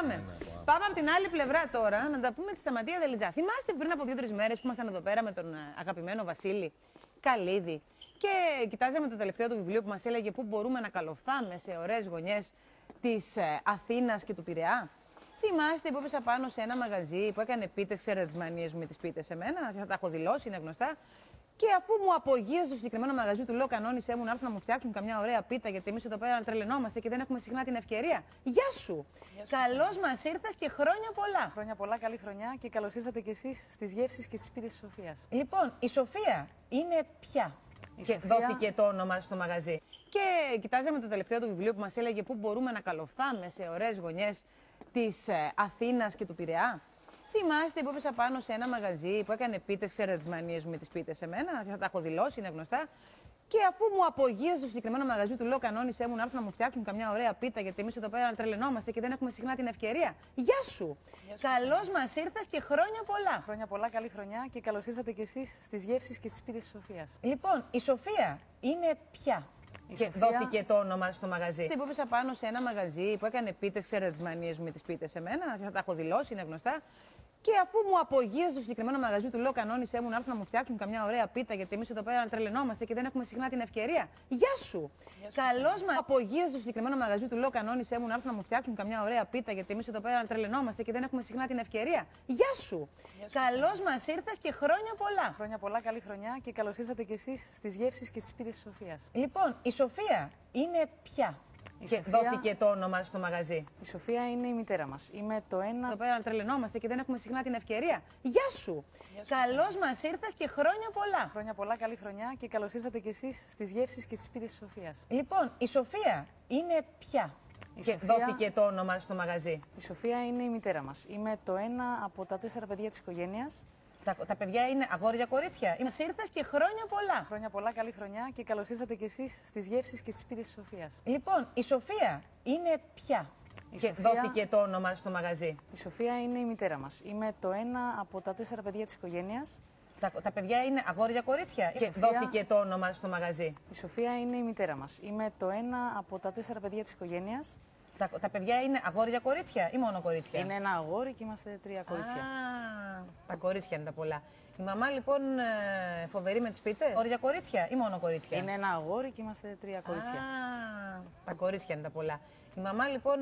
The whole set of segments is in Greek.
Πάμε. Πάμε από την άλλη πλευρά τώρα να τα πούμε τη Σταματία Δελιτζά. Θυμάστε πριν από 2-3 μέρες που ήμασταν εδώ πέρα με τον αγαπημένο Βασίλη Καλίδη και κοιτάζαμε το τελευταίο του βιβλίο που μας έλεγε πού μπορούμε να καλοφθάμε σε ωραίες γωνιές της Αθήνας και του Πειραιά. Θυμάστε που έπεσα πάνω σε ένα μαγαζί που έκανε πίτες, ξέρετε τις μανίες μου με τις πίτες σε μένα, θα τα έχω δηλώσει, είναι γνωστά. Και αφού μου απογείωσε το συγκεκριμένο μαγαζί, του λέω: κανόνισέ μου να έρθουν να μου φτιάξουν καμιά ωραία πίτα, γιατί εμείς εδώ πέρα τρελαινόμαστε και δεν έχουμε συχνά την ευκαιρία. Γεια σου! Καλώς μας ήρθες και χρόνια πολλά! Χρόνια πολλά, καλή χρονιά και καλώς ήρθατε κι εσείς στις γεύσεις και στις πίτες της Σοφίας. Λοιπόν, η Σοφία είναι πια. Και Σοφία... δόθηκε το όνομα στο μαγαζί. Και κοιτάζαμε το τελευταίο του βιβλίο που μας έλεγε πού μπορούμε να καλοφθάμε σε ωραίες γωνιές της Αθήνας και του Πειραιά. Θυμάστε που έπεσα πάνω σε ένα μαγαζί που έκανε πίτες, ξέρετε τις μανίες μου με τις πίτες σε μένα, θα τα έχω δηλώσει, είναι γνωστά. Και αφού μου απογείωσε το συγκεκριμένο μαγαζί, του λέω: κανόνισέ μου να έρθουν να μου φτιάξουν καμιά ωραία πίτα, γιατί εμείς εδώ πέρα τρελαινόμαστε και δεν έχουμε συχνά την ευκαιρία. Γεια σου! Καλώς μας ήρθες και χρόνια πολλά! Χρόνια πολλά, καλή χρονιά και καλώς ήρθατε κι εσείς στις γεύσεις και στις πίτες της Σοφίας. Λοιπόν, η Σοφία είναι πια. Και δόθηκε το όνομα στο μαγαζί. Που έπεσα πάνω σε ένα μαγαζί που έκανε πίτες, ξέρετε τις μανίες μου με τις πίτες σε μένα, θα τα έχω δηλώσει, είναι γνωστά. Και αφού μου απογείωσε το συγκεκριμένο μαγαζί, του λέω: κανόνισέ μου να έρθουν να μου φτιάξουν καμιά ωραία πίτα, γιατί εμείς εδώ πέρα τρελαινόμαστε και δεν έχουμε συχνά την ευκαιρία. Γεια σου! Καλώς μας απογείωσε το συγκεκριμένο μαγαζί, του λέω: κανόνισέ μου να έρθουν να μου φτιάξουν καμιά ωραία πίτα, γιατί εμείς εδώ πέρα τρελαινόμαστε και δεν έχουμε συχνά την ευκαιρία. Γεια σου! Καλώς μας ήρθες και χρόνια πολλά! Χρόνια πολλά, καλή χρονιά και καλώς ήρθατε κι εσείς στις γεύσεις και στις πίτες της Σοφίας. Λοιπόν, η Σοφία είναι πια. Και δόθηκε το όνομα στο μαγαζί. Η Σοφία είναι η μητέρα μας. Είμαι το ένα. Εδώ πέρα τρελαινόμαστε και δεν έχουμε συχνά την ευκαιρία. Γεια σου! Καλώς μας ήρθες και χρόνια πολλά! Χρόνια πολλά, καλή χρονιά και καλώς ήρθατε κι εσείς στις γεύσεις και στις πίτες της Σοφίας. Λοιπόν, η Σοφία είναι πια. Και δόθηκε το όνομα στο μαγαζί. Η Σοφία είναι η μητέρα μας. Είμαι το ένα από τα 4 παιδιά της οικογένειας. Τα παιδιά είναι αγόρια κορίτσια. Μας ήρθες και χρόνια πολλά! Χρόνια πολλά, καλή χρονιά και καλώς ήρθατε κι εσείς στις γεύσεις και στις πίτες της Σοφίας. Λοιπόν, η Σοφία είναι πια. Και δόθηκε το όνομα στο μαγαζί. Η Σοφία είναι η μητέρα μας. Είμαι το ένα από τα 4 παιδιά της οικογένειας. Τα παιδιά είναι αγόρια κορίτσια. Και δόθηκε το όνομα στο μαγαζί. Η Σοφία είναι η μητέρα μας. Είμαι το ένα από τα 4 παιδιά της οικογένειας. Τα παιδιά είναι αγόρια κορίτσια ή μόνο κορίτσια? Είναι ένα αγόρι και είμαστε 3 κορίτσια. Τα κορίτσια είναι τα πολλά. Η μαμά λοιπόν φοβερή με τις πίτες. Αγόρια κορίτσια ή μόνο κορίτσια? Είναι ένα αγόρι και είμαστε 3 κορίτσια. Τα κορίτσια είναι τα πολλά. Η μαμά λοιπόν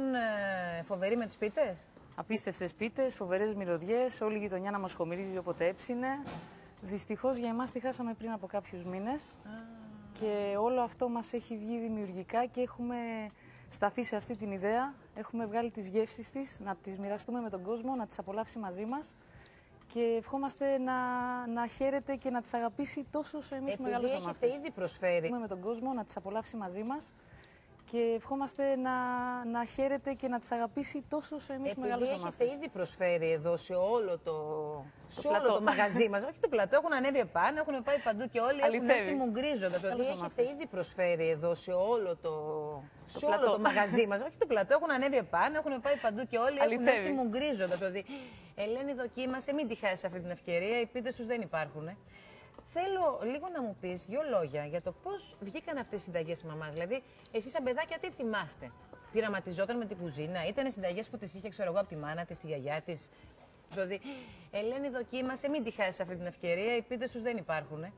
φοβερή με τις πίτες. Απίστευτες πίτες, φοβερές μυρωδιές, όλη η γειτονιά να μας χομυρίζει όποτε έψινε. Δυστυχώς για εμάς τη χάσαμε πριν από κάποιους μήνες. Και όλο αυτό μας έχει βγει δημιουργικά και έχουμε σταθεί σε αυτή την ιδέα. Έχουμε βγάλει τις γεύσεις της, να τις μοιραστούμε με τον κόσμο, να τις απολαύσει μαζί μας. Και ευχόμαστε να χαίρεται και να τις αγαπήσει τόσο όσο εμείς μεγαλώσαμε αυτές. Έχετε ήδη προσφέρει. Με τον κόσμο, να τις απολαύσει μαζί μας. Και ευχόμαστε να χαίρεται και να τις αγαπήσει τόσο όσο εμείς μεγαλώσαμε αυτές. Έχετε ήδη προσφέρει εδώ σε όλο το μαγαζί μας. Όχι το πλατό, έχουν ανέβει επάνω, έχουν πάει παντού και όλοι έχουν έρθει μουγκρίζοντας. Ότι έχετε ήδη προσφέρει εδώ σε όλο το μαγαζί μας. Όχι το πλατό, έχουν ανέβει επάνω, έχουν πάει παντού και όλοι έχουν έρθει μουγκρίζοντας. Ότι Ελένη, δοκίμασε, μην τη χάσεις αυτή την ευκαιρία, οι πίτες τους δεν υπάρχουν. Θέλω λίγο να μου πεις 2 λόγια για το πώς βγήκαν αυτές οι συνταγές μαμάς. Δηλαδή, εσείς σαν παιδάκια τι θυμάστε? Πειραματιζόταν με την κουζίνα, ήταν συνταγές που τις είχε, ξέρω εγώ, από τη μάνα της, τη γιαγιά της? Δηλαδή, Ελένη, δοκίμασε, μην τη χάσεις αυτή την ευκαιρία, οι πίτες τους δεν υπάρχουν.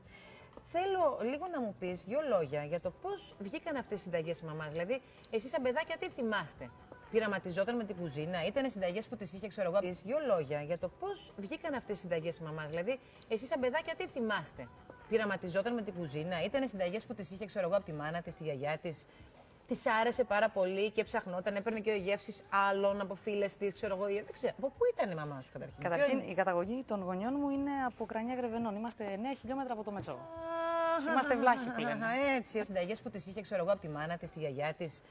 Θέλω λίγο να μου πεις 2 λόγια για το πώς βγήκαν αυτές οι συνταγές μαμάς. Δηλαδή, εσείς σαν παιδάκια τι θυμάστε? Πειραματιζόταν με την κουζίνα, ήταν συνταγές που τις είχε, ξέρω εγώ. 2 λόγια για το πώς βγήκαν αυτές οι συνταγές μαμάς. Δηλαδή, εσείς σαν παιδάκια τι θυμάστε? Πειραματιζόταν με την κουζίνα, ήταν συνταγές που τις είχε, ξέρω εγώ, από τη μάνα της, τη γιαγιά της? Της άρεσε πάρα πολύ και ψαχνόταν, έπαιρνε και γεύσεις άλλων από φίλες της, ξέρω εγώ. Δεν ξέρω. Από πού ήταν η μαμά σου καταρχήν? Καταρχήν, η καταγωγή των γονιών μου είναι από Κρανιά Γρεβενών. Είμαστε 9 χιλιόμετρα από το Μετσό. Είμαστε βλάχοι που λέμε. Έτσι, συνταγές που τις είχε, ξέρω εγώ, από τη μάνα της, τη γιαγιά της.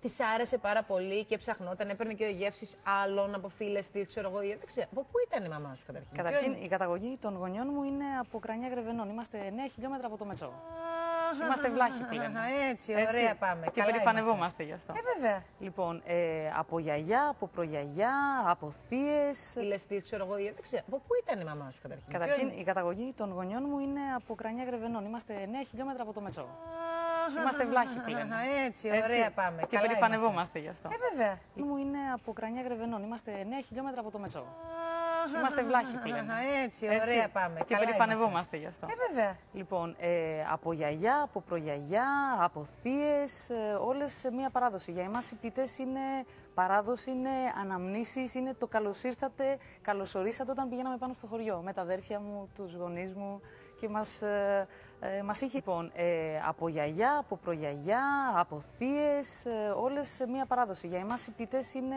Της άρεσε πάρα πολύ και ψαχνόταν, έπαιρνε και γεύσεις άλλων από φίλες της, ξέρω εγώ. Δεν ξέρω. Από πού ήταν η μαμά σου καταρχήν? Καταρχήν, η καταγωγή των γονιών μου είναι από Κρανιά Γρεβενών. Είμαστε 9 χιλιόμετρα από το Μετσό. Είμαστε βλάχοι που λέμε. Έτσι, ωραία πάμε. Και περηφανευόμαστε γι' αυτό. Βέβαια. Λοιπόν, από γιαγιά, από προγιαγιά, από θείες. Φίλες της, ξέρω εγώ. Δεν ξέρω. Από πού ήταν η μαμά σου καταρχήν? Καταρχήν, η καταγωγή των γονιών μου είναι από Κρανιά Γρεβενών. Είμαστε 9 χιλιόμετρα από το Μετσό. Είμαστε βλάχοι πλέον. Έτσι, ωραία πάμε. Και περηφανευόμαστε γι' αυτό. Βέβαια. Μου είναι από Κρανιά Γρεβενών. Είμαστε 9 χιλιόμετρα από το Μετσόβο. Είμαστε βλάχοι πλέον. Έτσι, ωραία πάμε. Και περηφανευόμαστε γι' αυτό. Βέβαια. Λοιπόν, από γιαγιά, από προγιαγιά, από θείες, όλες σε μία παράδοση. Για εμάς οι πίτες είναι παράδοση, είναι αναμνήσεις, είναι το καλώς ήρθατε, καλώς ορίσατε όταν πηγαίναμε πάνω στο χωριό. Με τα αδέρφια μου, τους γονείς μου και μας είχε λοιπόν από γιαγιά, από προγιαγιά, από θείες, όλες σε μία παράδοση. Για εμάς οι πίτες είναι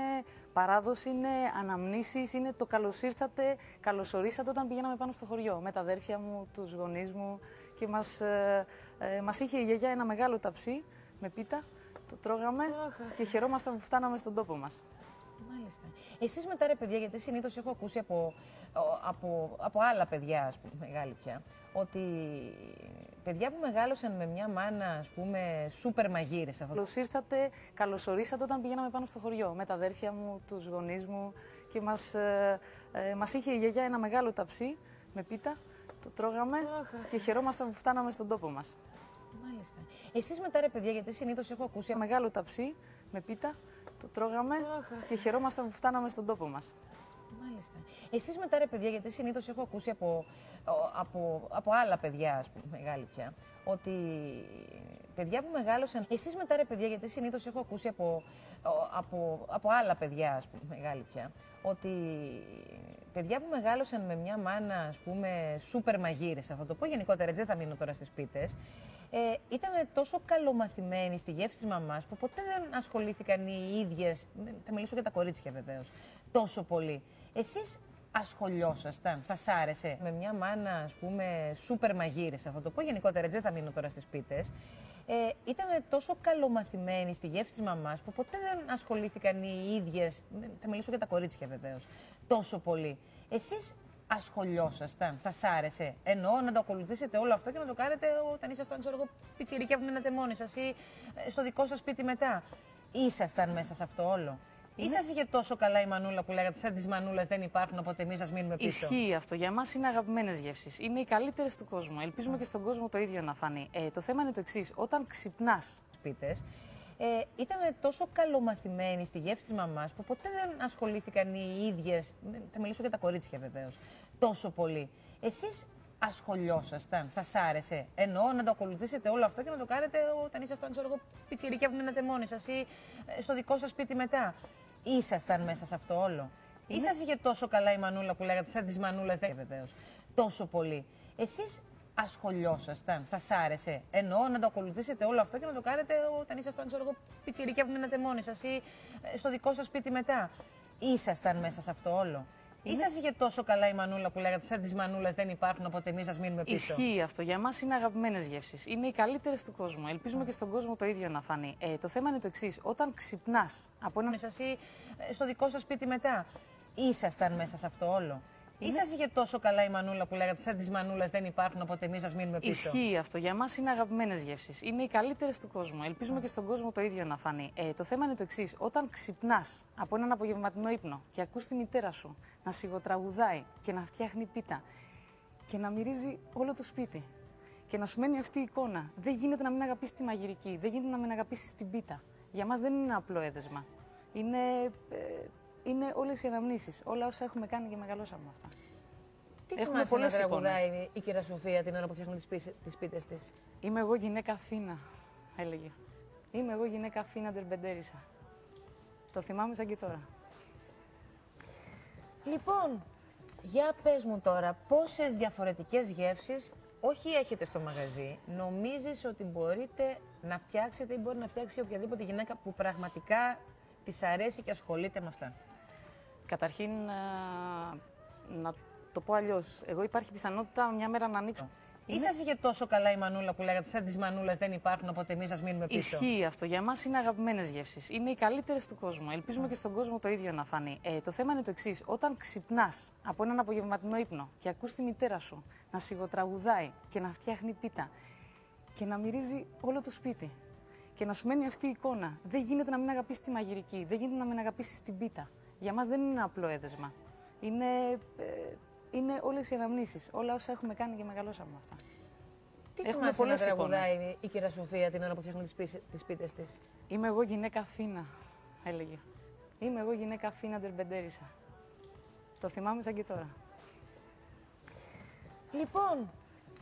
παράδοση, είναι αναμνήσεις, είναι το καλώς ήρθατε, καλώς ορίσατε όταν πηγαίναμε πάνω στο χωριό. Με τα αδέρφια μου, τους γονείς μου και μας είχε η γιαγιά ένα μεγάλο ταψί με πίτα, το τρώγαμε και χαιρόμασταν που φτάναμε στον τόπο μας. Μάλιστα. Εσείς μετά ρε παιδιά, γιατί συνήθως έχω ακούσει από άλλα παιδιά, ας πούμε, μεγάλη πια, ότι παιδιά που μεγάλωσαν με μια μάνα, ας πούμε, σούπερ μαγείρες. Καλώς ήρθατε, καλώς ορίσατε όταν πηγαίναμε πάνω στο χωριό. Με τα αδέρφια μου, τους γονείς μου και μας είχε η γιαγιά ένα μεγάλο ταψί με πίτα, το τρώγαμε και χαιρόμασταν που φτάναμε στον τόπο μας. Μάλιστα. Εσείς μετά ρε παιδιά, γιατί συνήθως έχω ακούσει μεγάλο ταψί με πίτα, το τρώγαμε και χαιρόμασταν που φτάναμε στον τόπο μας. Μάλιστα. Εσείς μετά ρε παιδιά, γιατί συνήθως έχω ακούσει από άλλα παιδιά, ας πούμε, μεγάλη πια, ότι παιδιά που μεγάλωσαν. Εσείς μετά ρε παιδιά, γιατί συνήθως έχω ακούσει από άλλα παιδιά, ας πούμε, μεγάλη πια, ότι παιδιά που μεγάλωσαν με μια μάνα, ας πούμε, σούπερ μαγείρες, θα το πω γενικότερα, έτσι δεν θα μείνω τώρα στις πίτες, ήταν τόσο καλομαθημένοι στη γεύση της μαμάς που ποτέ δεν ασχολήθηκαν οι ίδιες, θα μιλήσω για τα κορίτσια βεβαίως, τόσο πολύ. Εσείς ασχολιόσασταν, σας άρεσε με μια μάνα, ας πούμε, σούπερ μαγείρες, θα το πω γενικότερα, έτσι δεν θα μείνω τώρα στις πίτες, ήταν τόσο καλομαθημένοι στη γεύση της μαμάς που ποτέ δεν ασχολήθηκαν οι ίδιες, θα μιλήσω για τα κορίτσια βεβαίως, τόσο πολύ. Εσείς ασχολιόσασταν, σας άρεσε, εννοώ να το ακολουθήσετε όλο αυτό και να το κάνετε όταν ήσασταν, ξέρω εγώ, πιτσιρίκια που μείνατε μόνοι σας ή στο δικό σας σπίτι μετά. Ήσασταν μέσα σε αυτό όλο. Ή σας είχε τόσο καλά η μανούλα που λέγατε, σαν της μανούλας δεν υπάρχουν, οπότε εμείς σας μείνουμε πίσω. Ισχύει αυτό. Για εμάς είναι αγαπημένες γεύσεις. Είναι οι καλύτερες του κόσμου. Ελπίζουμε και στον κόσμο το ίδιο να φανεί. Το θέμα είναι το εξής. Όταν ξυπνάς σπίτες, ήταν τόσο καλομαθημένοι στη γεύση της μαμάς που ποτέ δεν ασχολήθηκαν οι ίδιες, θα μιλήσω για τα κορίτσια βεβαίως, τόσο πολύ. Εσείς ασχολιόσασταν, σας άρεσε, εννοώ να το ακολουθήσετε όλο αυτό και να το κάνετε όταν ήσασταν, ξέρω εγώ, πιτσιρίκια που μείνατε μόνοι σας ή στο δικό σας σπίτι μετά. Ήσασταν μέσα σε αυτό όλο. Ή σας είχε τόσο καλά η μανούλα που λέγατε, σαν της μανούλας δεν βεβαίως, τόσο πολύ. Εσείς ασχολιόσασταν, σας άρεσε, εννοώ να το ακολουθήσετε όλο αυτό και να το κάνετε όταν ήσασταν, ξέρω εγώ, πιτσιρίκια που μείνατε μόνοι σας ή στο δικό σας σπίτι μετά. Ήσασταν μέσα σε αυτό όλο. Ή σας είχε τόσο καλά η μανούλα που λέγατε, σαν της μανούλας δεν υπάρχουν, οπότε εμείς σας μείνουμε πίσω. Ισχύει αυτό. Για εμάς είναι αγαπημένες γεύσεις. Είναι οι καλύτερες του κόσμου. Ελπίζουμε και στον κόσμο το ίδιο να φανεί. Το θέμα είναι το εξής. Όταν ξυπνάς από έναν σας ή στο δικό σας σπίτι μετά. Ήσασταν μέσα σε αυτό όλο. Ή σας είχε τόσο καλά η μανούλα που λέγατε, σαν της μανούλας δεν υπάρχουν, οπότε εμείς σας μείνουμε πίσω. Ισχύει αυτό. Για εμάς είναι αγαπημένες γεύσεις. Είναι οι καλύτερες του κόσμου. Ελπίζουμε και στον κόσμο το ίδιο να φανεί. Το θέμα είναι το εξής. Όταν ξυπνάς από έναν απογευματινό ύπνο και ακούς τη μητέρα σου να σιγοτραγουδάει και να φτιάχνει πίτα και να μυρίζει όλο το σπίτι και να σου μένει αυτή η εικόνα, δεν γίνεται να μην αγαπήσεις τη μαγειρική, δεν γίνεται να μην αγαπήσεις την πίτα. Για μας δεν είναι ένα απλό έδεσμα. Είναι όλες οι αναμνήσεις, όλα όσα έχουμε κάνει και μεγαλώσαμε με αυτά. Τι έχουμε πολλές τραγουδάει η κυρία Σοφία την ώρα που φτιάχνει τις πίτες της. Είμαι εγώ γυναίκα Αθήνα, έλεγε. Είμαι εγώ γυναίκα Αθήνα Ντερμπεντέρισα. Το θυμάμαι σαν και τώρα. Λοιπόν, για πες μου τώρα, πόσες διαφορετικές γεύσεις, όχι έχετε στο μαγαζί, νομίζεις ότι μπορείτε να φτιάξετε ή μπορεί να φτιάξει οποιαδήποτε γυναίκα που πραγματικά της αρέσει και ασχολείται με αυτά? Καταρχήν, να το πω αλλιώς. Εγώ υπάρχει πιθανότητα μια μέρα να ανοίξω. Ή σας είχε τόσο καλά η μανούλα που λέγατε, σαν της μανούλας δεν υπάρχουν, οπότε εμείς σας μείνουμε πίσω. Ισχύει αυτό. Για εμάς είναι αγαπημένες γεύσεις. Είναι οι καλύτερες του κόσμου. Ελπίζουμε και στον κόσμο το ίδιο να φανεί. Το θέμα είναι το εξής. Όταν ξυπνάς από έναν απογευματινό ύπνο και ακούς τη μητέρα σου να σιγοτραγουδάει και να φτιάχνει πίτα και να μυρίζει όλο το σπίτι και να σου μένει αυτή η εικόνα, δεν γίνεται να μην αγαπήσεις τη μαγειρική, δεν γίνεται να μην αγαπήσεις την πίτα. Για μας δεν είναι ένα απλό έδεσμα. Είναι όλες οι αναμνήσεις, όλα όσα έχουμε κάνει και μεγαλώσαμε με αυτά. Τι θυμάσαι να τραγουδάει η κυρία Σοφία την ώρα που φτιάχνει τις πίτες της? Είμαι εγώ γυναίκα Αθήνα, έλεγε. Είμαι εγώ γυναίκα Αθήνα Ντερμπεντέρισα. Το θυμάμαι σαν και τώρα. Λοιπόν,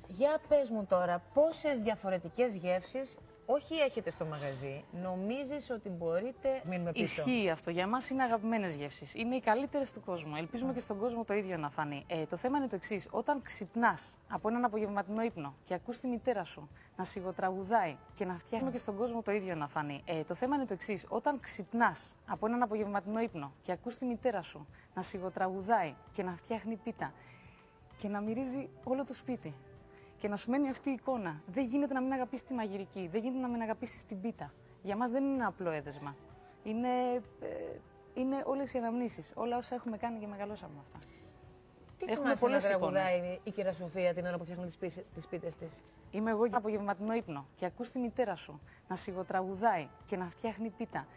για πες μου τώρα, πόσες διαφορετικές γεύσεις όχι έχετε στο μαγαζί, νομίζεις ότι μπορείτε... Μείνουμε πίσω. Ισχύει αυτό. Για μας είναι αγαπημένες γεύσεις. Είναι οι καλύτερες του κόσμου. Ελπίζουμε και στον κόσμο το ίδιο να φανεί. Το θέμα είναι το εξής. Όταν ξυπνάς από έναν απογευματινό ύπνο και ακούς τη μητέρα σου να σιγοτραγουδάει και να φτιάχνουμε και στον κόσμο το ίδιο να φανεί. Το θέμα είναι το εξής. Όταν ξυπνάς από έναν απογευματινό ύπνο και ακούς τη μητέρα σου να σιγοτραγουδάει και να φτιάχνει πίτα και να μυρίζει όλο το σπίτι. Και να σου μένει αυτή η εικόνα. Δεν γίνεται να μην αγαπήσεις τη μαγειρική, δεν γίνεται να μην αγαπήσεις την πίτα. Για μας δεν είναι ένα απλό έδεσμα. Είναι όλες οι αναμνήσεις, όλα όσα έχουμε κάνει και μεγαλώσαμε με αυτά. Τι έχουμε πολλές να τραγουδάει η κυρία Σοφία την ώρα που φτιάχνει τις πίτες της? Είμαι εγώ για απογευματινό ύπνο και ακούς τη μητέρα σου να σιγοτραγουδάει και να φτιάχνει πίτα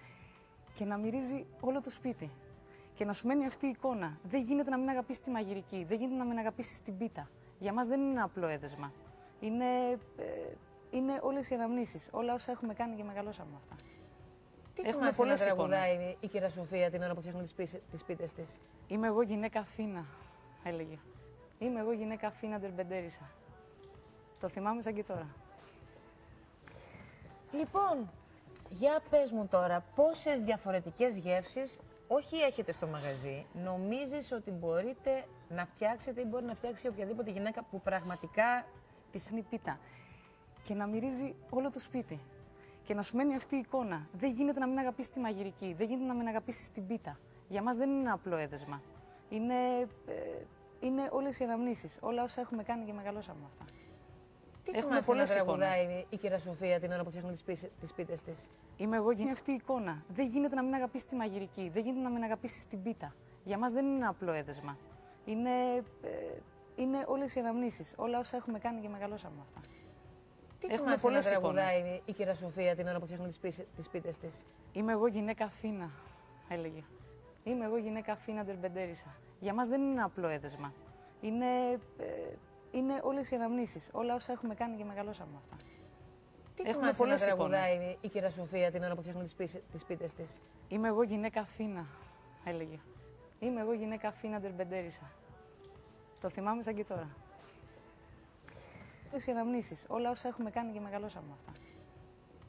και να μυρίζει όλο το σπίτι. Και να σου μένει αυτή η εικόνα. Δεν γίνεται να μην αγαπήσεις τη μαγειρική, δεν γίνεται να μην αγαπήσεις την πίτα. Για μας δεν είναι ένα απλό έδεσμα. Είναι όλες οι αναμνήσεις, όλα όσα έχουμε κάνει και μεγαλώσαμε με αυτά. Τι θυμάσαι να τραγουδάει η κυρία Σοφία την ώρα που φτιάχνει τις πίτες της? Είμαι εγώ γυναίκα Αθήνα, έλεγε. Είμαι εγώ γυναίκα Αθήνα Ντερμπεντέρισα. Το θυμάμαι σαν και τώρα. Λοιπόν, για πες μου τώρα, πόσες διαφορετικές γεύσεις όχι έχετε στο μαγαζί, νομίζεις ότι μπορείτε να φτιάξετε ή μπορεί να φτιάξει οποιαδήποτε γυναίκα που πραγματικά της είναι πίτα και να μυρίζει όλο το σπίτι. Και να σου μένει αυτή η εικόνα. Δεν γίνεται να μην αγαπήσεις τη μαγειρική, δεν γίνεται να μην αγαπήσεις την πίτα. Για μας δεν είναι ένα απλό έδεσμα. Είναι όλες οι αναμνήσεις, όλα όσα έχουμε κάνει και μεγαλώσαμε με αυτά. Τι θυμάσαι να τραγουδάει η κυρία Σοφία την ώρα που φτιάχνει τις πίτες της? Είμαι εγώ γυναίκα αυτή η εικόνα. Δεν γίνεται να μην αγαπήσεις τη μαγειρική, δεν γίνεται να μην αγαπήσεις την πίτα. Για μας δεν είναι ένα απλό έδεσμα. Είναι όλες οι αναμνήσεις, όλα όσα έχουμε κάνει και μεγαλώσαμε με αυτά. Τι θυμάσαι να τραγουδάει η κυρία Σοφία την ώρα που φτιάχνει τις πίτες της? Είμαι εγώ γυναίκα Αθήνα, έλεγε. Είμαι εγώ γυναίκα Αθήνα Ντερμπεντέρισα. Για μας δεν είναι ένα απλό έδεσμα. Είναι όλες οι αναμνήσεις, όλα όσα έχουμε κάνει και μεγαλώσαμε με αυτά. Τι θυμάσαι να τραγουδάει η κυρία Σοφία την ώρα που φτιάχνει τις πίτες της? Είμαι εγώ γυναίκα Αθήνα, έλεγε. Είμαι εγώ γυναίκα Αθήνα Ντερμπεντέρισα. Το θυμάμαι σαν και τώρα. Όλες οι αναμνήσεις, όλα όσα έχουμε κάνει και μεγαλώσαμε με αυτά.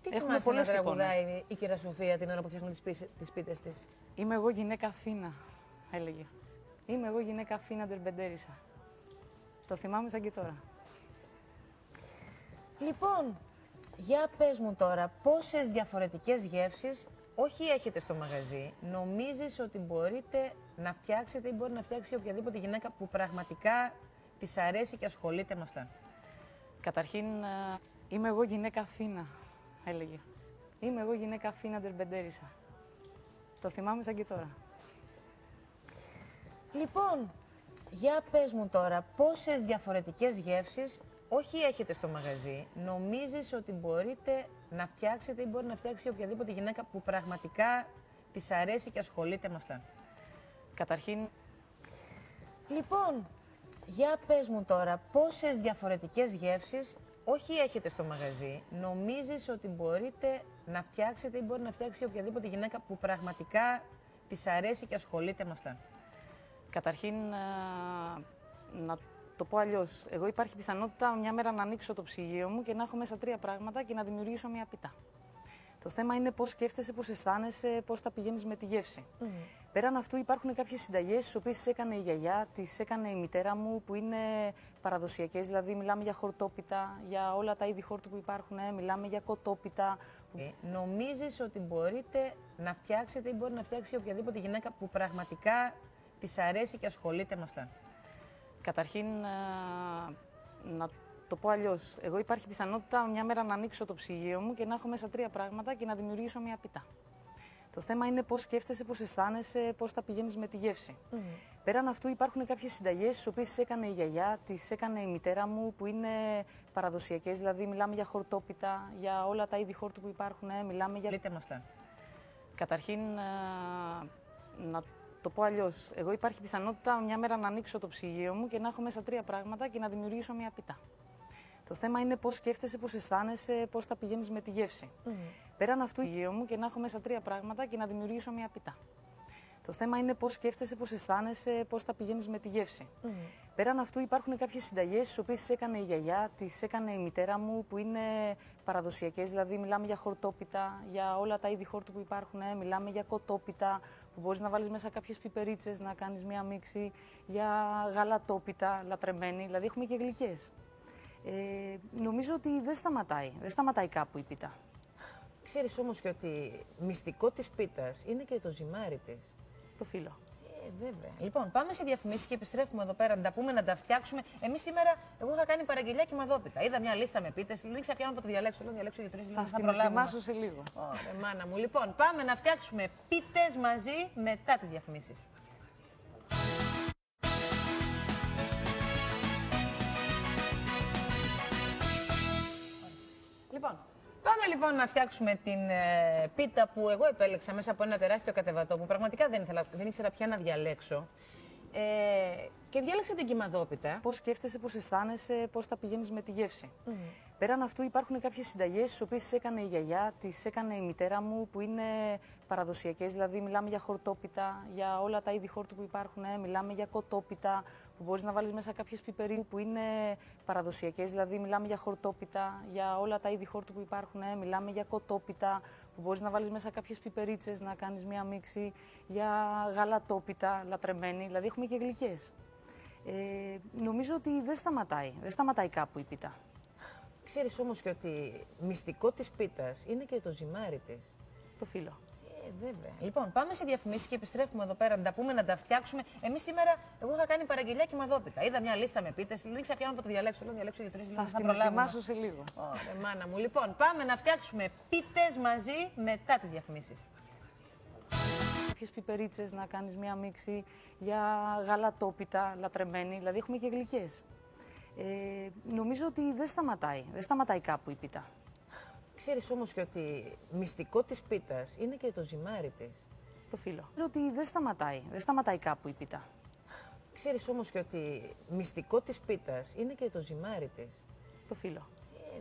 Τι θυμάσαι να τραγουδάει η κυρία Σοφία την ώρα που φτιάχνει τις πίτες της? Είμαι εγώ γυναίκα Αθήνα, έλεγε. Είμαι εγώ γυναίκα Αθήνα Ντερμπεντέρισα. Το θυμάμαι σαν και τώρα. Λοιπόν, για πες μου τώρα, πόσες διαφορετικές γεύσεις όχι έχετε στο μαγαζί, νομίζεις ότι μπορείτε να φτιάξετε ή μπορεί να φτιάξει οποιαδήποτε γυναίκα που πραγματικά της αρέσει και ασχολείται με αυτά? Καταρχήν, είμαι εγώ γυναίκα Αθήνα, έλεγε. Είμαι εγώ γυναίκα Αθήνα Ντερμπεντέρισα. Το θυμάμαι σαν και τώρα. Λοιπόν, για πες μου τώρα, πόσες διαφορετικές γεύσεις όχι έχετε στο μαγαζί, νομίζεις ότι μπορείτε να φτιάξετε ή μπορεί να φτιάξει οποιαδήποτε γυναίκα που πραγματικά της αρέσει και ασχολείται με αυτά? Καταρχήν... Λοιπόν, για πες μου τώρα, πόσες διαφορετικές γεύσεις όχι έχετε στο μαγαζί, νομίζεις ότι μπορείτε να φτιάξετε ή μπορεί να φτιάξει οποιαδήποτε γυναίκα που πραγματικά της αρέσει και ασχολείται με αυτά? Καταρχήν, να το πω αλλιώς. Εγώ υπάρχει πιθανότητα μια μέρα να ανοίξω το ψυγείο μου και να έχω μέσα 3 πράγματα και να δημιουργήσω μια πίτα. Το θέμα είναι πώς σκέφτεσαι, πώς αισθάνεσαι, πώς τα πηγαίνεις με τη γεύση. Πέραν αυτού υπάρχουν κάποιες συνταγές τις οποίες τις έκανε η γιαγιά, τις έκανε η μητέρα μου, που είναι παραδοσιακές. Δηλαδή μιλάμε για χορτόπιτα, για όλα τα είδη χόρτου που υπάρχουν, μιλάμε για κοτόπιτα. Νομίζεις ότι μπορείτε να φτιάξετε ή μπορεί να φτιάξει οποιαδήποτε γυναίκα που πραγματικά της αρέσει και ασχολείται με αυτά? Καταρχήν, να το πω αλλιώς. Εγώ υπάρχει πιθανότητα μια μέρα να ανοίξω το ψυγείο μου και να έχω μέσα 3 πράγματα και να δημιουργήσω μια πίτα. Το θέμα είναι πώς σκέφτεσαι, πώς αισθάνεσαι, πώς τα πηγαίνεις με τη γεύση. Πέραν αυτού υπάρχουν κάποιες συνταγές τις οποίες τις έκανε η γιαγιά, τις έκανε η μητέρα μου, που είναι παραδοσιακές. Δηλαδή μιλάμε για χορτόπιτα, για όλα τα είδη χόρτου που υπάρχουν, μιλάμε για... Λέτε με αυτά. Καταρχήν, να το πω αλλιώς. Εγώ υπάρχει πιθανότητα μια μέρα να ανοίξω το ψυγείο μου και να έχω μέσα 3 πράγματα και να δημιουργήσω μια πίτα. Το θέμα είναι πώς σκέφτεσαι, πώς αισθάνεσαι, πώς τα πηγαίνεις με τη γεύση. Πέραν αυτού, γύρω μου και να έχω μέσα 3 πράγματα και να δημιουργήσω μια πίτα. Το θέμα είναι πώς σκέφτεσαι, πώς αισθάνεσαι, πώς τα πηγαίνεις με τη γεύση. Πέραν αυτού, υπάρχουν κάποιες συνταγές τις οποίες τις έκανε η γιαγιά, τις έκανε η μητέρα μου, που είναι παραδοσιακές. Δηλαδή, μιλάμε για χορτόπιτα, για όλα τα είδη χόρτου που υπάρχουν. Μιλάμε για κοτόπιτα, που μπορείς να βάλεις μέσα κάποιες πιπερίτσες, να κάνεις μια μίξη. Για γαλατόπιτα, λατρεμένη. Δηλαδή, έχουμε και γλυκές. Νομίζω ότι δεν σταματάει κάπου η πίτα. Ξέρεις όμως και ότι μυστικό της πίτας είναι και το ζυμάρι της. Το φύλλο. Βέβαια. Λοιπόν, πάμε σε διαφημίσεις και επιστρέφουμε εδώ πέρα να τα πούμε, να τα φτιάξουμε. Εμείς σήμερα, εγώ είχα κάνει παραγγελιά και μαδόπιτα. Είδα μια λίστα με πίτες, δεν ήξερα πια να το διαλέξω. Λέω διαλέξω για 3 λεπτά. Θα προλάβω σε λίγο. Ωραία, μάνα μου. Λοιπόν, πάμε να φτιάξουμε πίτες μαζί μετά τις διαφημίσεις. Λοιπόν, πάμε λοιπόν να φτιάξουμε την πίτα που εγώ επέλεξα μέσα από ένα τεράστιο κατεβατό που πραγματικά δεν ήξερα πια να διαλέξω. Και διάλεξα την κυμαδόπιτα. Πώς σκέφτεσαι, πώς αισθάνεσαι, πώς τα πηγαίνεις με τη γεύση. Πέραν αυτού, υπάρχουν κάποιες συνταγές τις οποίες τις έκανε η γιαγιά, τις έκανε η μητέρα μου, που είναι παραδοσιακές. Δηλαδή, μιλάμε για χορτόπιτα, για όλα τα είδη χόρτου που υπάρχουν. Μιλάμε για κοτόπιτα, που μπορείς να βάλεις μέσα κάποιες πιπερίτσες, που είναι παραδοσιακές. Δηλαδή, μιλάμε για χορτόπιτα, για όλα τα είδη χόρτου που υπάρχουν. Μιλάμε για κοτόπιτα, που μπορείς να βάλεις μέσα κάποιες πιπερίτσες, να κάνεις μια μίξη. Για γαλατόπιτα, λατρεμένη. Δηλαδή, έχουμε και γλυκές. Νομίζω ότι δεν σταματάει κάπου η πίτα. Ξέρεις όμως και ότι μυστικό της πίτας είναι και το ζυμάρι της. Το φύλλο. Βέβαια. Λοιπόν, πάμε σε διαφημίσεις και επιστρέφουμε εδώ πέρα να τα πούμε, να τα φτιάξουμε. Εμείς σήμερα, εγώ είχα κάνει παραγγελιά και μαδόπιτα. Είδα μια λίστα με πίτες, δεν ήξερα πια να το διαλέξω. Λέω διαλέξω για 3 λεπτά. Θα προλάβω σε λίγο. Ωραία, μάνα μου. Λοιπόν, πάμε να φτιάξουμε πίτες μαζί μετά τις διαφημίσεις. Κάποιες πιπερίτσες, να κάνεις μια μίξη. Για γαλατόπιτα, λατρεμένη. Δηλαδή, έχουμε και γλυκές. Νομίζω ότι δεν σταματάει κάπου η πίτα. Ξέρεις όμως και ότι μυστικό της πίτας είναι και το ζυμάρι της. Το φύλλο. Νομίζω ότι δεν σταματάει κάπου η πίτα. Ξέρεις όμως και ότι μυστικό της πίτας είναι και το ζυμάρι της. Το φύλλο.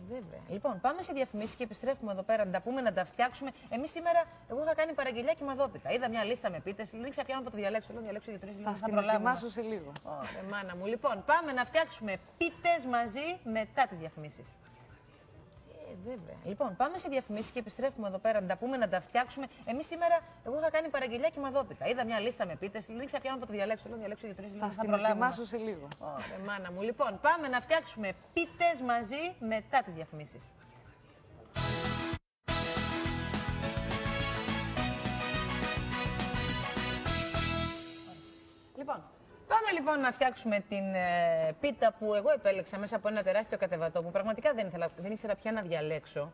Βέβαια. Λοιπόν, πάμε σε διαφημίσεις και επιστρέφουμε εδώ πέρα να τα πούμε, να τα φτιάξουμε. Εμείς σήμερα, εγώ είχα κάνει παραγγελιά και μαδόπιτα. Είδα μια λίστα με πίτες, δεν ήξερα πια να το διαλέξω. Λέω διαλέξω για 3 λεπτά. Θα προλάβω σε λίγο. Ωραία, μάνα μου. Λοιπόν, πάμε να φτιάξουμε πίτες μαζί μετά τις διαφημίσεις. Βέβαια. Λοιπόν, πάμε σε διαφημίσεις και επιστρέφουμε εδώ πέρα να τα πούμε, να τα φτιάξουμε. Εμείς σήμερα, εγώ είχα κάνει παραγγελιά και μαδόπιτα. Είδα μια λίστα με πίτες, δεν ήξερα πια να το διαλέξω. Λέω διαλέξω για 3 λεπτά. Θα προλάβω σε λίγο. Ωραία, μάνα μου. Λοιπόν, πάμε να φτιάξουμε πίτες μαζί μετά τις διαφημίσεις. Λοιπόν, πάμε λοιπόν να φτιάξουμε την πίτα που εγώ επέλεξα μέσα από ένα τεράστιο κατεβατό που πραγματικά δεν ήξερα πια να διαλέξω.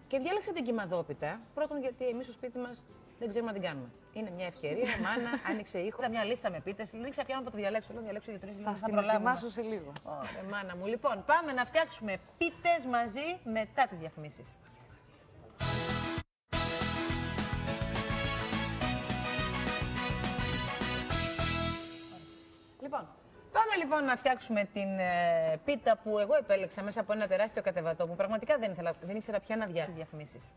Και διάλεξα την κυμαδόπιτα. Πρώτον, γιατί εμείς στο σπίτι μας δεν ξέρουμε να την κάνουμε. Είναι μια ευκαιρία. Η μάνα άνοιξε ήχο. Είδα μια λίστα με πίτες. Δεν ήξερα πια να το διαλέξω. Λέω διαλέξω για 3 λεπτά. Θα προλάβω σε λίγο. Ωραία, μάνα μου. Λοιπόν, πάμε να φτιάξουμε πίτες μαζί μετά τις διαφημίσεις. Λοιπόν, πάμε λοιπόν να φτιάξουμε την πίτα που εγώ επέλεξα μέσα από ένα τεράστιο κατεβατό που πραγματικά δεν ήξερα πια να διαλέξω τις διαφημίσεις.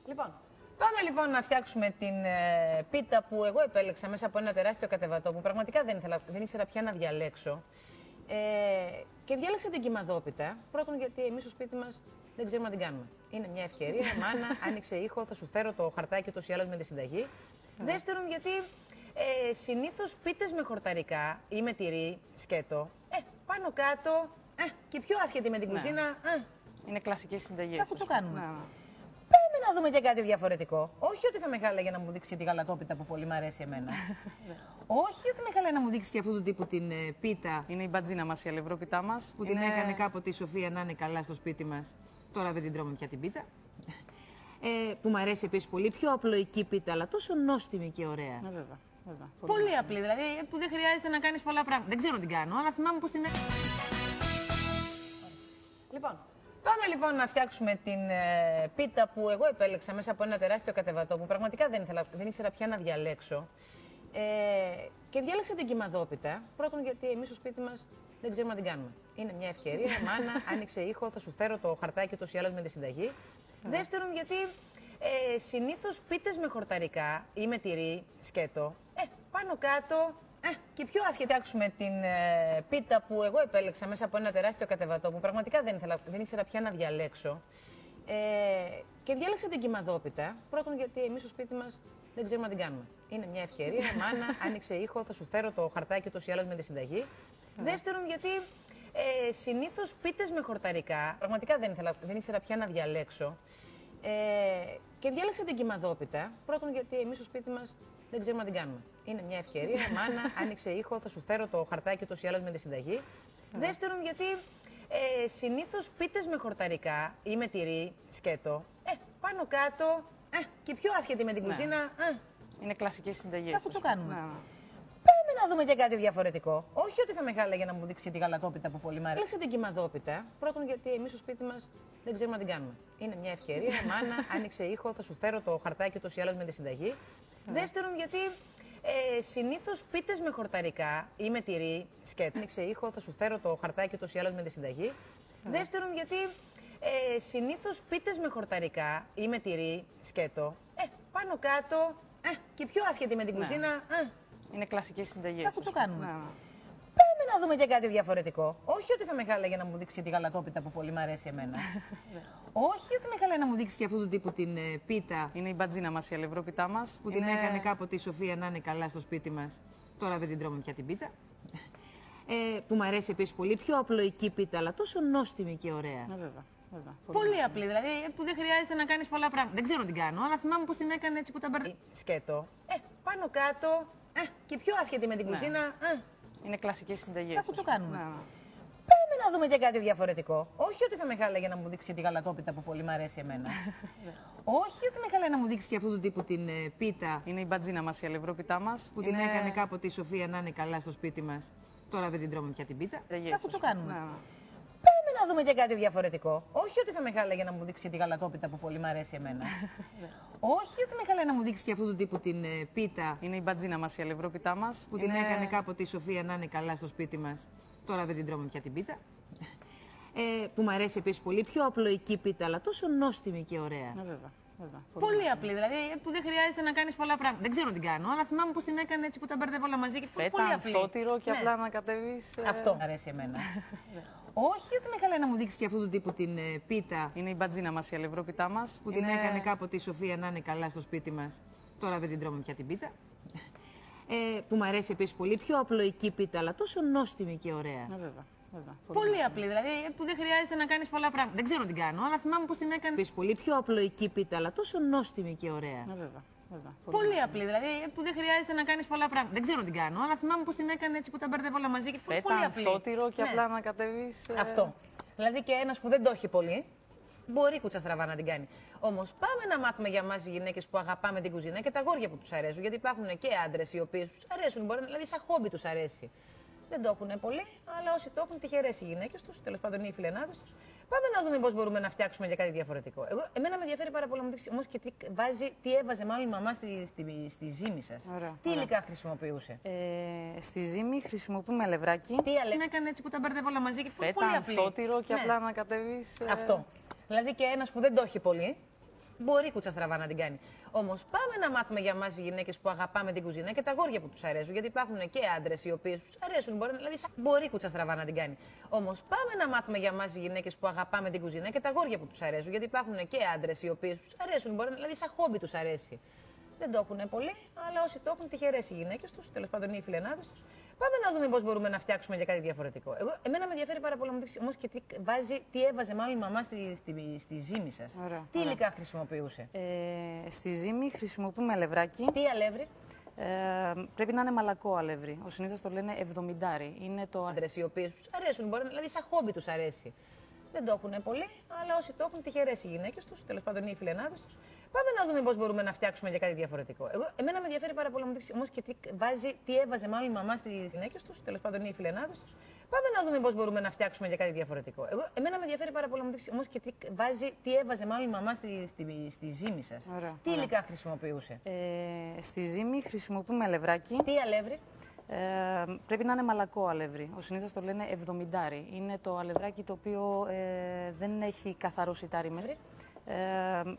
Λοιπόν, πάμε λοιπόν να φτιάξουμε την πίτα που εγώ επέλεξα μέσα από ένα τεράστιο κατεβατό που πραγματικά δεν ήξερα πια να διαλέξω. Και διάλεξα την κυμαδόπιτα. Πρώτον, γιατί εμείς στο σπίτι μας δεν ξέρουμε να την κάνουμε. Είναι μια ευκαιρία. Η μάνα άνοιξε ήχο, θα σου φέρω το χαρτάκι ούτως ή άλλως με τη συνταγή. Δεύτερον, γιατί συνήθως πίτες με χορταρικά ή με τυρί, σκέτο, πάνω κάτω και πιο άσχετη με την κουζίνα. Είναι κλασικές συνταγές. Τα κουτσοκάνουμε. Πάμε να δούμε και κάτι διαφορετικό. Όχι ότι θα με χάλαγε να μου δείξει και τη γαλατόπιτα που πολύ μου αρέσει εμένα. Όχι ότι με χάλαγε να μου δείξει και αυτού του τύπου την πίτα. Είναι η μπατζίνα μας, η αλευρόπιτά μας. Που την έκανε κάποτε η Σοφία να είναι καλά στο σπίτι μας. Τώρα δεν την τρώμε πια την πίτα. Που μου αρέσει επίσης πολύ. Πιο απλοϊκή πίτα, αλλά τόσο νόστιμη και ωραία. Βέβαια. Πολύ απλή, δηλαδή που δεν χρειάζεται να κάνεις πολλά πράγματα. Δεν ξέρω να την κάνω, αλλά θυμάμαι πώς την έκανα. Λοιπόν. Πάμε λοιπόν να φτιάξουμε την πίτα που εγώ επέλεξα μέσα από ένα τεράστιο κατεβατό που πραγματικά δεν ήξερα πια να διαλέξω. Και διάλεξα την κυμαδόπιτα. Πρώτον, γιατί εμείς στο σπίτι μας δεν ξέρουμε να την κάνουμε. Είναι μια ευκαιρία. Μάνα, άνοιξε ήχο, θα σου φέρω το χαρτάκι ούτως ή άλλως με τη συνταγή. Δεύτερον, γιατί συνήθως πίτες με χορταρικά ή με τυρί, σκέτο, πάνω κάτω. Και πιο άσχετα φτιάξουμε την πίτα που εγώ επέλεξα μέσα από ένα τεράστιο κατεβατό που πραγματικά δεν ήξερα πια να διαλέξω. Και διάλεξα την κυμαδόπιτα. Πρώτον, γιατί εμείς στο σπίτι μας δεν ξέρουμε να την κάνουμε. Είναι μια ευκαιρία. Μάνα, άνοιξε ήχο, θα σου φέρω το χαρτάκι ούτως ή άλλως με τη συνταγή. Δεύτερον, γιατί συνήθως πίτες με χορταρικά. Πραγματικά δεν ήξερα πια να διαλέξω. Και διάλεξα την κυμαδόπιτα. Πρώτον, γιατί εμείς στο σπίτι μας δεν ξέρουμε να την κάνουμε. Είναι μια ευκαιρία. Μάνα, άνοιξε ήχο, θα σου φέρω το χαρτάκι ούτως ή άλλως με τη συνταγή. Δεύτερον, γιατί συνήθως πίτες με χορταρικά ή με τυρί, σκέτο, πάνω κάτω. Και πιο άσχετη με την κουζίνα. Είναι κλασικές συνταγές. Θα κουτσοκάνουμε. Πάμε να δούμε και κάτι διαφορετικό. Όχι ότι θα με χάλαγε να μου δείξει τη γαλατόπιτα που πολύ μ' αρέσει. Διάλεξα την κυμαδόπιτα. Πρώτον, γιατί εμείς στο σπίτι μας δεν ξέρουμε να την κάνουμε. Είναι μια ευκαιρία. Μάνα, άνοιξε ήχο, θα σου φέρω το χαρτάκι ούτως ή άλλως με τη συνταγή. Δεύτερον, γιατί συνήθως πίτες με χορταρικά ή με τυρί, σκέτο. Άνοιξε ήχο, θα σου φέρω το χαρτάκι ούτως ή άλλως με τη συνταγή. Δεύτερον, γιατί συνήθως πίτες με χορταρικά ή με τυρί, σκέτο, πάνω κάτω. Και πιο άσχετη με την κουζίνα. Είναι κλασικές συνταγές. Θα κουτσοκάνουμε. Πάμε να δούμε και κάτι διαφορετικό. Όχι ότι θα με χάλαγε να μου δείξει τη γαλατόπιτα που πολύ μ' αρέσει εμένα. Όχι ότι με χάλαγε να μου δείξει και αυτού του τύπου την πίτα. Είναι η μπατζίνα μας, η αλευρόπιτά μας. Που την έκανε κάποτε η Σοφία να είναι καλά στο σπίτι μας. Τώρα δεν την τρώμε πια την πίτα. Που μου αρέσει επίσης πολύ. Πιο απλοϊκή πίτα, αλλά τόσο νόστιμη και ωραία. Βέβαια. Πολύ απλή, δηλαδή που δεν χρειάζεται να κάνεις πολλά πράγματα. Δεν ξέρω να την κάνω, αλλά θυμάμαι πως την έκανε έτσι που τα μπαρδί. Σκέτο. Πάνω κάτω. Και πιο άσχετη με την κουζίνα. Είναι κλασικές συνταγές. Θα κουτσοκάνουμε. Πάμε να δούμε και κάτι διαφορετικό. Όχι ότι θα με χάλαγε να μου δείξει τη γαλατόπιτα που πολύ μ' αρέσει εμένα. Όχι ότι με χάλαγε να μου δείξει και αυτού του τύπου την πίτα. Είναι η μπατζίνα μας, η αλευρόπιτά μας. Που την έκανε κάποτε η Σοφία να είναι καλά στο σπίτι μας. Τώρα δεν την τρώμε πια την πίτα. Θα κουτσοκάνουμε. Πάμε να δούμε και κάτι διαφορετικό. Όχι ότι θα με χάλαγε να μου δείξει τη γαλατόπιτα που πολύ μ' αρέσει εμένα. Όχι ότι με χάλαγε να μου δείξει και αυτού του τύπου την πίτα. Είναι η μπατζίνα μας, η αλευρόπιτά μας. Που την έκανε κάποτε η Σοφία να είναι καλά στο σπίτι μας. Τώρα δεν την τρώμε πια την πίτα. Που μου αρέσει επίσης πολύ. Πιο απλοϊκή πίτα, αλλά τόσο νόστιμη και ωραία. Βέβαια. Πολύ απλή, δηλαδή που δεν χρειάζεται να κάνεις πολλά πράγματα. Δεν ξέρω να την κάνω, αλλά θυμάμαι πως την έκανε έτσι που τα μπερδεύω όλα μαζί. Και φέτα, πολύ απλή. αμφώτυρο και απλά να κατέβεις. Αυτό μου αρέσει εμένα. Όχι ότι με χαλάει να μου δείξει και αυτού του τύπου την πίτα. Είναι η μπατζίνα μας, η αλευρόπιτά μας. Που την έκανε κάποτε η Σοφία να είναι καλά στο σπίτι μας. Τώρα δεν την τρώμε πια την πίτα. Που μου αρέσει επίσης πολύ. Πιο απλοϊκή πίτα, αλλά τόσο νόστιμη και ωραία. Βέβαια. Πολύ απλή, δηλαδή που δεν χρειάζεται να κάνεις πολλά πράγματα. Δεν ξέρω να την κάνω, αλλά θυμάμαι πως την έκανε. Πολύ πιο απλοϊκή πίτα, αλλά τόσο νόστιμη και ωραία. Βέβαια. Πολύ απλή, δηλαδή που δεν χρειάζεται να κάνεις πολλά πράγματα. Δεν ξέρω να την κάνω, αλλά θυμάμαι πως την έκανε έτσι που τα μπερδεύω όλα μαζί. Και φέτα, πολύ απλή. αμφώτυρο και απλά να κατέβεις. Αυτό. Δηλαδή και ένας που δεν το έχει πολύ, μπορεί κούτσα στραβά να την κάνει. Όμως πάμε να μάθουμε για εμάς οι γυναίκες που αγαπάμε την κουζίνα και τα αγόρια που τους αρέσουν. Γιατί υπάρχουν και άντρες οι οποίοι τους αρέσουν, μπορεί, δηλαδή σαν χόμπι τους αρέσει. Δεν το έχουν πολύ, αλλά όσοι το έχουν, τυχερές οι γυναίκες τους, τέλος πάντων οι φιλενάδες τους. Πάμε να δούμε πώς μπορούμε να φτιάξουμε για κάτι διαφορετικό. Εμένα με ενδιαφέρει πάρα πολύ να μου δείξει όμως και τι έβαζε μάλλον η μαμά στη ζύμη σας. Τι υλικά χρησιμοποιούσε. Στη ζύμη χρησιμοποιούμε αλευράκι. Τι αλεύρι έκανε έτσι που τα μπερδεύω όλα μαζί και φέτα, πολύ απλή. αμφώτυρο και απλά να κατέβεις. Αυτό. Δηλαδή και ένας που δεν το έχει πολύ, μπορεί κούτσα στραβά να την κάνει. Όμως πάμε να μάθουμε για εμάς οι γυναίκες που αγαπάμε την κουζίνα και τα αγόρια που τους αρέσουν. Γιατί υπάρχουν και άντρες οι οποίοι τους αρέσουν, μπορεί κούτσα στραβά να την κάνει. Όμως πάμε να μάθουμε για εμάς οι γυναίκες που αγαπάμε την κουζίνα και τα αγόρια που τους αρέσουν. Γιατί υπάρχουν και άντρες οι οποίοι τους αρέσουν, μπορεί, δηλαδή σαν χόμπι τους αρέσει. Δεν το έχουν πολύ, αλλά όσοι το έχουν, τυχερές οι γυναίκες τους, τέλος πάντων οι φιλενάδες τους. Πάμε να δούμε πώς μπορούμε να φτιάξουμε για κάτι διαφορετικό. Εμένα με ενδιαφέρει πάρα πολύ να μου δείξει όμως και τι έβαζε μάλλον η μαμά στη ζύμη σας. Τι υλικά χρησιμοποιούσε. Στη ζύμη χρησιμοποιούμε αλευράκι. Τι αλεύρι. Πρέπει να είναι μαλακό αλεύρι. Ο συνήθως το λένε 70. Είναι το άντρες οι οποίοι τους αρέσουν, μπορεί, δηλαδή σαν χόμπι τους αρέσει. Δεν το έχουν πολύ, αλλά όσοι το έχουν, τυχερές οι γυναίκες τους, τέλος πάντων οι φιλενάδες τους. Πάμε να δούμε πώς μπορούμε να φτιάξουμε για κάτι διαφορετικό. Εμένα με ενδιαφέρει πάρα πολύ να μου δείξει όμως και τι έβαζε μάλλον η μαμά στις γυναίκες τους, τέλος πάντων οι φιλενάδες τους. Πάμε να δούμε πώς μπορούμε να φτιάξουμε για κάτι διαφορετικό. Εμένα με ενδιαφέρει πάρα πολύ να μου δείξει όμως και τι έβαζε μάλλον η μαμά στη ζύμη σας. Τι υλικά χρησιμοποιούσε? Στη ζύμη χρησιμοποιούμε αλευράκι. Τι αλεύρι? Πρέπει να είναι μαλακό αλεύρι. Συνήθως το λένε 70. Είναι το αλευράκι το οποίο δεν έχει καθαρό σιτάρι μέσα.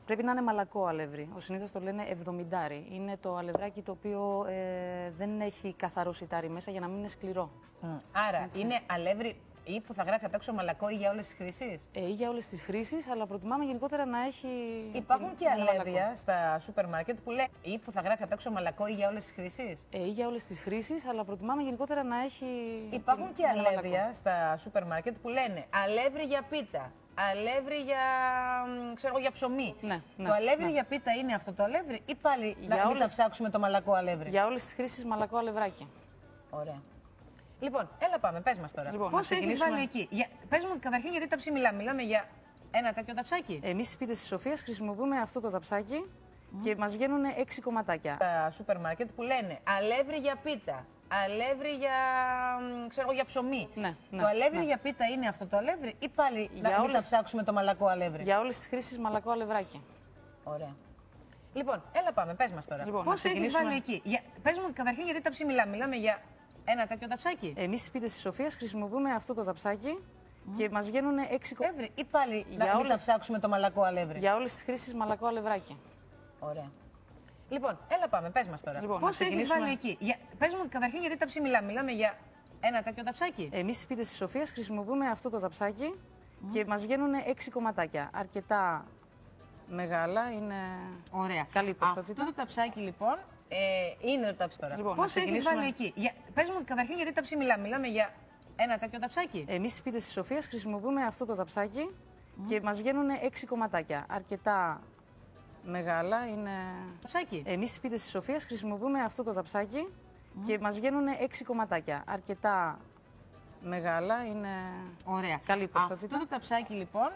Πρέπει να είναι μαλακό αλεύρι. Συνήθως το λένε 70. Είναι το αλευράκι το οποίο δεν έχει καθαρό σιτάρι μέσα για να μην είναι σκληρό. Άρα έτσι. Είναι αλεύρι ή που θα γράφει απ' έξω μαλακό ή για όλες τις χρήσεις? Ή για όλες τις χρήσεις, αλλά προτιμάμε γενικότερα να έχει. Υπάρχουν και αλεύρια στα σούπερ μάρκετ που λέει ή που θα γράφει απ' έξω μαλακό ή για όλες τις χρήσεις? Ή για όλες τις χρήσεις, αλλά προτιμάμε γενικότερα να έχει. Υπάρχουν και αλεύρια στα σούπερ μάρκετ που λένε αλεύρι για πίτα. Αλεύρι για, για ψωμί. Ναι, το αλεύρι για πίτα είναι αυτό το αλεύρι ή πάλι να μην τα ψάξουμε το μαλακό αλεύρι? Για όλες τις χρήσεις μαλακό αλευράκι. Ωραία. Λοιπόν, έλα πάμε, πες μας τώρα. Λοιπόν, πώς έχεις βάλει εκεί? Πες μου καταρχήν γιατί ταψί μιλάμε για ένα τέτοιο ταψάκι? Εμείς στις πίτες της Σοφίας χρησιμοποιούμε αυτό το ταψάκι και μας βγαίνουν 6 κομματάκια. Τα σούπερ μάρκετ που λένε αλεύρι για πίτα. Αλεύρι για, για ψωμί. Ναι, το αλεύρι για πίτα είναι αυτό το αλεύρι ή πάλι να μην τα ψάξουμε το μαλακό αλεύρι? Για όλες τις χρήσεις μαλακό αλευράκι. Ωραία. Λοιπόν, έλα πάμε, πες μας τώρα. Λοιπόν, πώς έχεις βάλει εκεί? Πες μου καταρχήν γιατί ταψί μιλάμε για ένα τέτοιο ταψάκι? Εμείς στις πίτες της Σοφίας χρησιμοποιούμε αυτό το ταψάκι και μας βγαίνουν 6 αλεύρι ή πάλι να μην τα ψάξουμε το μαλακό αλεύρι? Για όλες τις χρήσεις μαλακό αλευράκι. Ωραία. Λοιπόν, έλα πάμε, πες μας τώρα. Λοιπόν, πώς έχεις βάλει εκεί? Πες μου καταρχήν γιατί ταψί μιλάμε για ένα τέτοιο ταψάκι? Εμείς στις πίτες της Σοφίας χρησιμοποιούμε αυτό το ταψάκι και μας βγαίνουν 6 κομματάκια. Αρκετά μεγάλα, είναι καλή ποσότητα. Αυτό το ταψάκι λοιπόν είναι το ταψί τώρα. Λοιπόν, πώς έχεις βάλει εκεί? Πες μου καταρχήν γιατί ταψί μιλάμε για ένα τέτοιο ταψάκι? Εμείς στις πίτες της Σοφίας χρησιμοποιούμε αυτό το ταψάκι και μας βγαίνουν 6 κομματάκια. Αρκετά μεγάλα, είναι. Εμείς στις πίτες της Σοφίας χρησιμοποιούμε αυτό το ταψάκι και μας βγαίνουν 6 κομματάκια. Αρκετά μεγάλα, είναι καλή ποσότητα. Αυτό το ταψάκι λοιπόν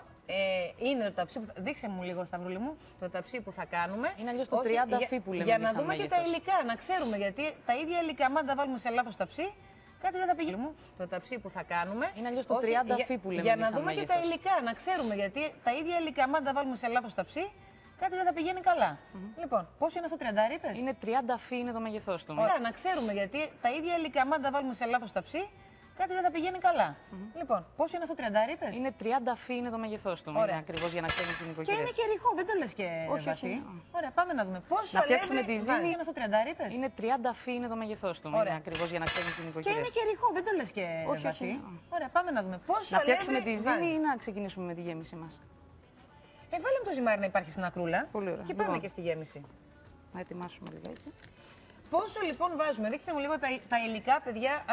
είναι το ταψί που δείξε μου λίγο, Σταυρούλη μου, το ταψί που θα κάνουμε. Είναι αλλιώς το 30 φύ που λέμε. Για να δούμε και τα υλικά, να ξέρουμε, γιατί τα ίδια υλικά, αν τα βάλουμε σε λάθος ταψί, κάτι δεν θα πηγαίνει. Το ταψί που θα κάνουμε. Είναι αλλιώς το 30 φύ που λέμε. Για να δούμε και τα υλικά, να ξέρουμε, γιατί τα ίδια υλικά, αν τα βάλουμε σε λάθος ταψί, κάτι δεν θα πηγαίνει καλά. Λοιπόν, πόσο είναι αυτό, 30 είπες? Είναι 30 φύ, είναι το μέγεθός του. Ωραία, να ξέρουμε, γιατί τα ίδια υλικά, αν τα βάλουμε σε λάθος ταψί, κάτι δεν θα πηγαίνει καλά. Λοιπόν, πόσο είναι αυτό, 30 είπες? Είναι 30 φύ, είναι το μέγεθός του. Ωραία. Ακριβώς για να ξέρει την οικογένεια. Και είναι και ρηχό, δεν το λες και βαθύ. Ωραία, πάμε να δούμε. Πόσο να φτιάξουμε τη ζύμη. Είναι αυτό, 30 είπες? Είναι 30 φύ, είναι το μέγεθός του. Ωραία. Ακριβώς για να ξέρει την οικογένεια. Και είναι και ρηχό, δεν το λες και βαθύ. Ωραία, πάμε να δούμε. Πόσο να φτιάξουμε τη ζύμη ή να ξεκινήσουμε με τη γέμιση μας? Βάλε το ζυμάρι να υπάρχει στην ακρούλα. Πολύ ωραία. Και πάμε και στη γέμιση. Να ετοιμάσουμε λιγάκι. Πόσο λοιπόν βάζουμε? Δείξτε μου λίγο τα υλικά, παιδιά,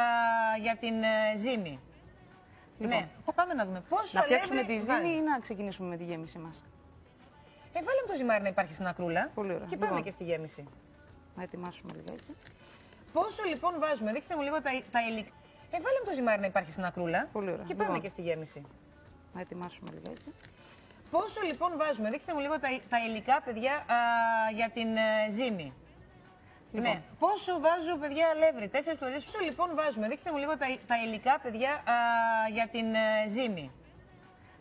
για την ζύμη. Λοιπόν, ναι, πάμε να δούμε. Πόσο να φτιάξουμε τη ζύμη ή να ξεκινήσουμε με τη γέμιση μας? Βάλε το ζυμάρι να υπάρχει στην ακρούλα. Πολύ ωραία. Και πάμε και στη γέμιση. Να ετοιμάσουμε λιγάκι. Πόσο λοιπόν βάζουμε? Δείξτε μου λίγο τα υλικά. Βάλε το ζυμάρι να υπάρχει στην ακρούλα. Πολύ ωραία. Και πάμε και στη γέμιση. Να ετοιμάσουμε λιγάκι. Πόσο λοιπόν βάζουμε? Δείξτε μου λίγο τα υλικά, παιδιά, για την ζύμη. Λοιπόν. Ναι. Πόσο βάζω, παιδιά, αλεύρι? 4 κουταλιές. Πόσο λοιπόν βάζουμε? Δείξτε μου λίγο τα υλικά, παιδιά, για την ζύμη.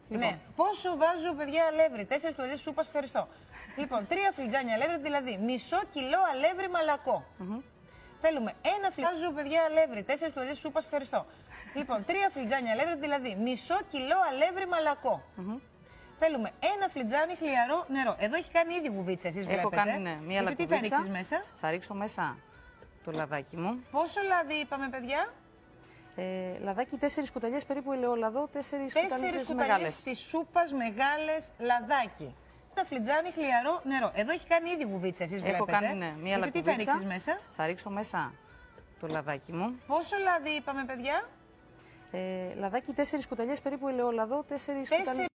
Λοιπόν. Ναι. Πόσο βάζω, παιδιά, αλεύρι? 4 κουταλιές σούπας, ευχαριστώ. Λοιπόν, 3 φλιτζάνια αλεύρι, δηλαδή μισό κιλό αλεύρι μαλακό. Θέλουμε ένα φλιτζάνιο, παιδιά, αλεύρι, 4 κουταλιές σούπας, ευχαριστώ. Λοιπόν, 3 φλιτζάνια αλεύρι, δηλαδή μισό κιλό αλεύρι μαλακό. Θέλουμε ένα φλιτζάνι χλιαρό νερό. Εδώ έχει κάνει ήδη βουβίτσα, εσείς βλέπετε. Έχω κάνει, ναι, μία λακκούβιτσα. Τι θα ρίξεις μέσα? Θα ρίξω μέσα το λαδάκι μου. Πόσο λαδί είπαμε, παιδιά? Λαδάκι 4 κουταλιές περίπου ελαιόλαδο, 4 κουταλιές μεγάλες. Της σούπας μεγάλες λαδάκι. Ένα φλιτζάνι χλιαρό νερό. Εδώ έχει κάνει ήδη βουβίτσα, εσείς βλέπετε. Έχω κάνει, ναι, μία λακκούβιτσα. Τι θα ρίξεις μέσα? Θα ρίξω μέσα το λαδάκι μου. Πόσο λαδί είπαμε, παιδιά? Λαδάκι 4 κουταλιές περίπου ελαιόλαδο, 4 κουταλιές.